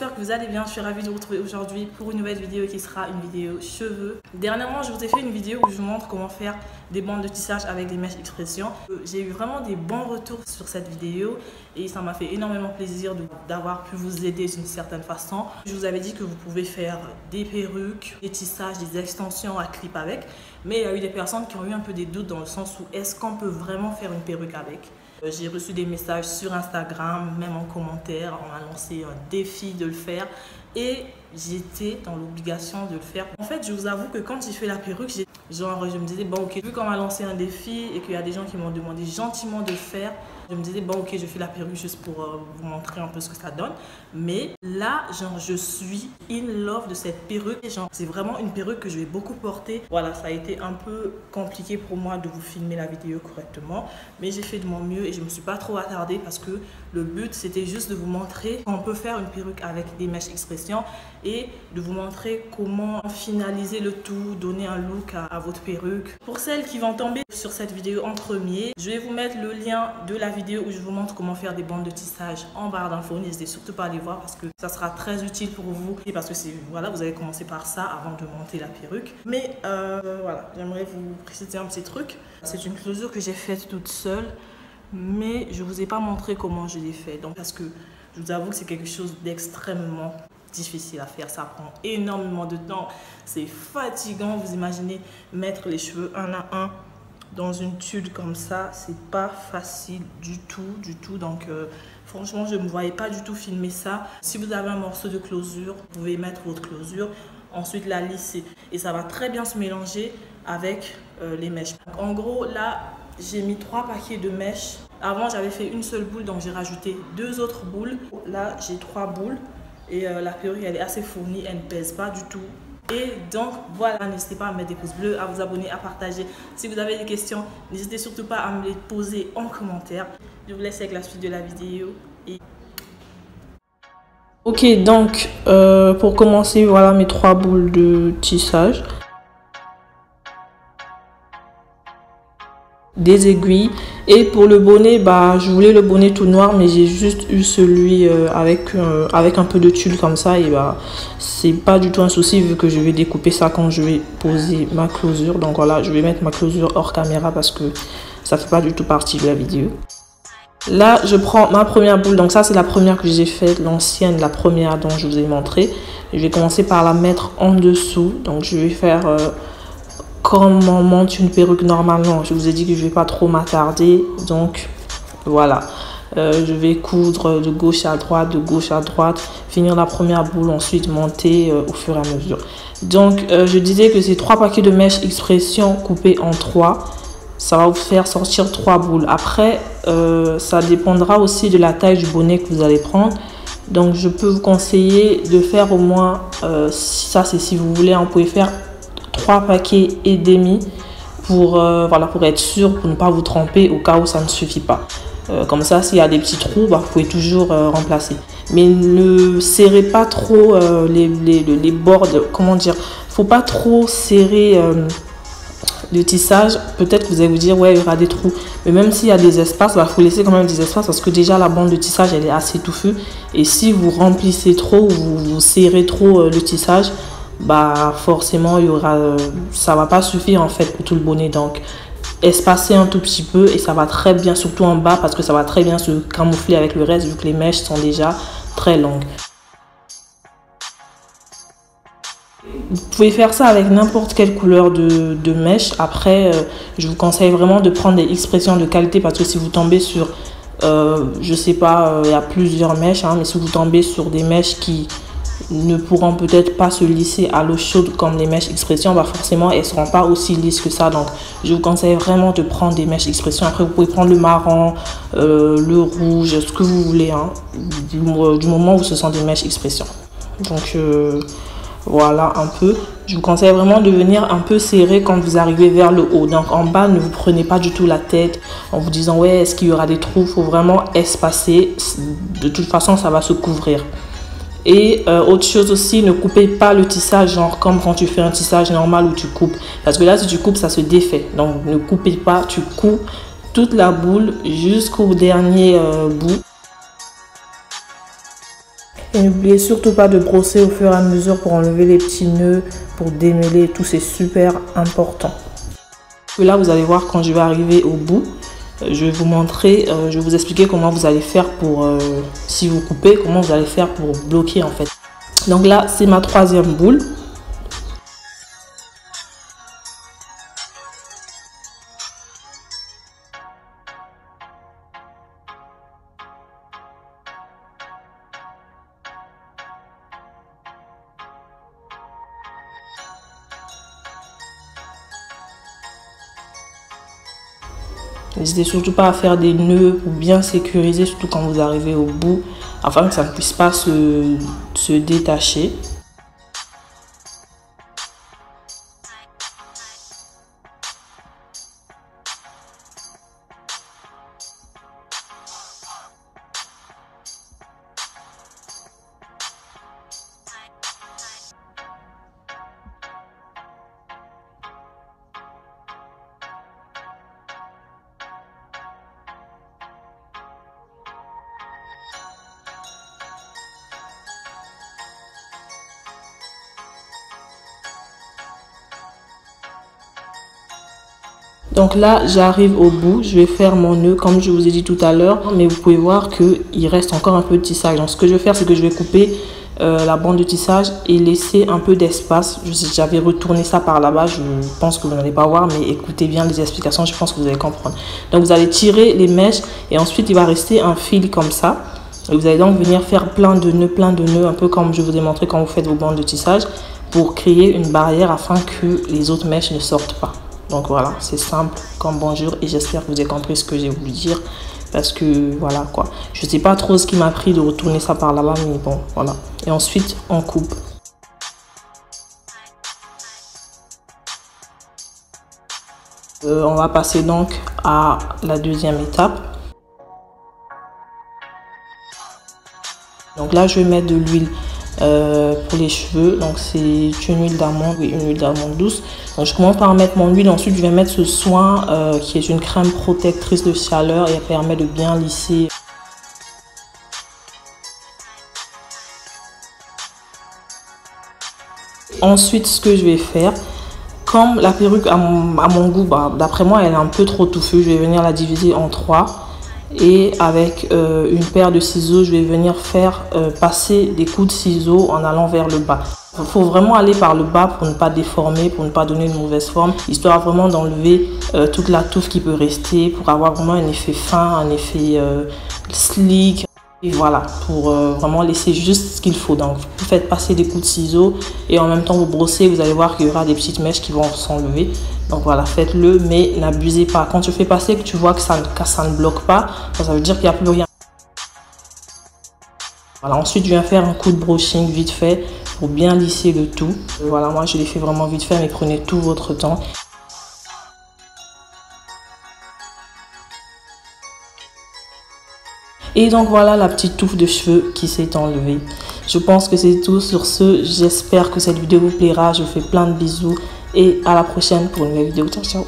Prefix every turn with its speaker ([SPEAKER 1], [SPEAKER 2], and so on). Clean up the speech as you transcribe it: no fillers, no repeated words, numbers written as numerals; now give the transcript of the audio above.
[SPEAKER 1] j'espère que vous allez bien. Je suis ravie de vous retrouver aujourd'hui pour une nouvelle vidéo qui sera une vidéo cheveux. Dernièrement, je vous ai fait une vidéo où je vous montre comment faire des bandes de tissage avec des mèches expression. J'ai eu vraiment des bons retours sur cette vidéo et ça m'a fait énormément plaisir d'avoir pu vous aider d'une certaine façon. Je vous avais dit que vous pouvez faire des perruques, des tissages, des extensions à clip avec, mais il y a eu des personnes qui ont eu un peu des doutes dans le sens où est-ce qu'on peut vraiment faire une perruque avec. J'ai reçu des messages sur Instagram, même en commentaire, on m'a lancé un défi de le faire et j'étais dans l'obligation de le faire. En fait, je vous avoue que quand j'ai fait la perruque, je me disais, bon ok, vu qu'on m'a lancé un défi et qu'il y a des gens qui m'ont demandé gentiment de le faire, je me disais, bon ok, je fais la perruque juste pour vous montrer un peu ce que ça donne. Mais là, genre, je suis in love de cette perruque. C'est vraiment une perruque que je vais beaucoup porter. Voilà, ça a été un peu compliqué pour moi de vous filmer la vidéo correctement. Mais j'ai fait de mon mieux et je ne me suis pas trop attardée parce que le but, c'était juste de vous montrer qu'on peut faire une perruque avec des mèches expression et de vous montrer comment finaliser le tout, donner un look à votre perruque. Pour celles qui vont tomber sur cette vidéo en premier, je vais vous mettre le lien de la vidéo où je vous montre comment faire des bandes de tissage en barre d'infos. N'hésitez surtout pas à les voir parce que ça sera très utile pour vous et parce que voilà, vous allez commencer par ça avant de monter la perruque. Mais voilà, j'aimerais vous préciser un petit truc. C'est une closure que j'ai faite toute seule, mais je vous ai pas montré comment je l'ai fait. Donc parce que je vous avoue que c'est quelque chose d'extrêmement difficile à faire, ça prend énormément de temps, c'est fatigant. Vous imaginez mettre les cheveux un à un dans une tuile comme ça, c'est pas facile du tout. Donc franchement, je ne me voyais pas du tout filmer ça. Si vous avez un morceau de closure, vous pouvez mettre votre closure, ensuite la lisser et ça va très bien se mélanger avec les mèches. Donc, en gros, là, j'ai mis 3 paquets de mèches. Avant, j'avais fait une seule boule, donc j'ai rajouté 2 autres boules. Là, j'ai 3 boules et la perruque, elle est assez fournie, elle ne pèse pas du tout. Et donc voilà, n'hésitez pas à mettre des pouces bleus, à vous abonner, à partager. Si vous avez des questions, n'hésitez surtout pas à me les poser en commentaire. Je vous laisse avec la suite de la vidéo. Ok, donc pour commencer, voilà mes 3 boules de tissage. Des aiguilles et pour le bonnet, bah je voulais le bonnet tout noir mais j'ai juste eu celui avec un peu de tulle comme ça et bah c'est pas du tout un souci vu que je vais découper ça quand je vais poser ma closure. Donc voilà, je vais mettre ma closure hors caméra parce que ça fait pas du tout partie de la vidéo. Là je prends ma première boule, donc ça c'est la première que j'ai faite, l'ancienne, la première dont je vous ai montré. Je vais commencer par la mettre en dessous, donc je vais faire comme on monte une perruque normalement. Je vous ai dit que je vais pas trop m'attarder, donc voilà. Je vais coudre de gauche à droite, finir la première boule, ensuite monter au fur et à mesure. Donc je disais que ces 3 paquets de mèches expression coupées en 3, ça va vous faire sortir 3 boules. Après ça dépendra aussi de la taille du bonnet que vous allez prendre. Donc je peux vous conseiller de faire au moins, ça c'est si vous voulez, on peut faire 3 paquets et demi pour, voilà, pour être sûr, pour ne pas vous tromper au cas où ça ne suffit pas. Comme ça, s'il y a des petits trous, bah, vous pouvez toujours remplacer. Mais ne serrez pas trop les bords, comment dire, faut pas trop serrer le tissage. Peut-être que vous allez vous dire, ouais, il y aura des trous. Mais même s'il y a des espaces, bah, faut laisser quand même des espaces parce que déjà la bande de tissage, elle est assez touffue. Et si vous remplissez trop ou vous serrez trop le tissage, bah forcément il y aura ça va pas suffire en fait pour tout le bonnet. Donc espacer un tout petit peu et ça va très bien, surtout en bas parce que ça va très bien se camoufler avec le reste vu que les mèches sont déjà très longues. Vous pouvez faire ça avec n'importe quelle couleur de mèche. Après je vous conseille vraiment de prendre des expressions de qualité parce que si vous tombez sur je sais pas, il y a plusieurs mèches hein, mais si vous tombez sur des mèches qui ne pourront peut-être pas se lisser à l'eau chaude comme les mèches expression, bah forcément elles ne seront pas aussi lisses que ça. Donc je vous conseille vraiment de prendre des mèches expression. Après vous pouvez prendre le marron, le rouge, ce que vous voulez hein, du moment où ce sont des mèches expression. Donc voilà un peu. Je vous conseille vraiment de venir un peu serrer quand vous arrivez vers le haut. Donc en bas, ne vous prenez pas du tout la tête en vous disant ouais est-ce qu'il y aura des trous. Il faut vraiment espacer. De toute façon ça va se couvrir. Et autre chose aussi, ne coupez pas le tissage, genre comme quand tu fais un tissage normal où tu coupes. Parce que là, si tu coupes, ça se défait. Donc, ne coupez pas, tu coupes toute la boule jusqu'au dernier bout. Et n'oubliez surtout pas de brosser au fur et à mesure pour enlever les petits nœuds, pour démêler et tout, c'est super important. Là, vous allez voir quand je vais arriver au bout, je vais vous montrer, je vais vous expliquer comment vous allez faire pour, si vous coupez, comment vous allez faire pour bloquer en fait. Donc là, c'est ma troisième boule. N'hésitez surtout pas à faire des nœuds pour bien sécuriser, surtout quand vous arrivez au bout, afin que ça ne puisse pas se détacher. Donc là, j'arrive au bout, je vais faire mon nœud comme je vous ai dit tout à l'heure, mais vous pouvez voir qu'il reste encore un peu de tissage. Donc ce que je vais faire, c'est que je vais couper la bande de tissage et laisser un peu d'espace. J'avais retourné ça par là-bas, je pense que vous n'allez pas voir, mais écoutez bien les explications, je pense que vous allez comprendre. Donc vous allez tirer les mèches et ensuite il va rester un fil comme ça. Et vous allez donc venir faire plein de nœuds, un peu comme je vous ai montré quand vous faites vos bandes de tissage, pour créer une barrière afin que les autres mèches ne sortent pas. Donc voilà, c'est simple comme bonjour et j'espère que vous avez compris ce que j'ai voulu dire. Parce que voilà quoi, je sais pas trop ce qui m'a pris de retourner ça par là-bas, mais bon voilà. Et ensuite on coupe. On va passer donc à la deuxième étape. Donc là je vais mettre de l'huile pour les cheveux, donc c'est une huile d'amande, oui, une huile d'amande douce. Donc je commence par mettre mon huile, ensuite je vais mettre ce soin qui est une crème protectrice de chaleur et elle permet de bien lisser. Ensuite ce que je vais faire, comme la perruque à mon goût, d'après moi elle est un peu trop touffue, je vais venir la diviser en 3. Et avec une paire de ciseaux, je vais venir faire passer des coups de ciseaux en allant vers le bas. Il faut vraiment aller par le bas pour ne pas déformer, pour ne pas donner une mauvaise forme, histoire vraiment d'enlever toute la touffe qui peut rester, pour avoir vraiment un effet fin, un effet slick. Et voilà, pour vraiment laisser juste ce qu'il faut. Donc vous faites passer des coups de ciseaux et en même temps vous brossez, vous allez voir qu'il y aura des petites mèches qui vont s'enlever. Donc voilà, faites-le, mais n'abusez pas. Quand tu fais passer, que tu vois que ça ne bloque pas, ça veut dire qu'il n'y a plus rien. Voilà, ensuite je viens faire un coup de brushing vite fait pour bien lisser le tout. Voilà, moi je l'ai fait vraiment vite fait, mais prenez tout votre temps. Et donc voilà la petite touffe de cheveux qui s'est enlevée. Je pense que c'est tout sur ce. J'espère que cette vidéo vous plaira. Je vous fais plein de bisous et à la prochaine pour une nouvelle vidéo. Ciao, ciao.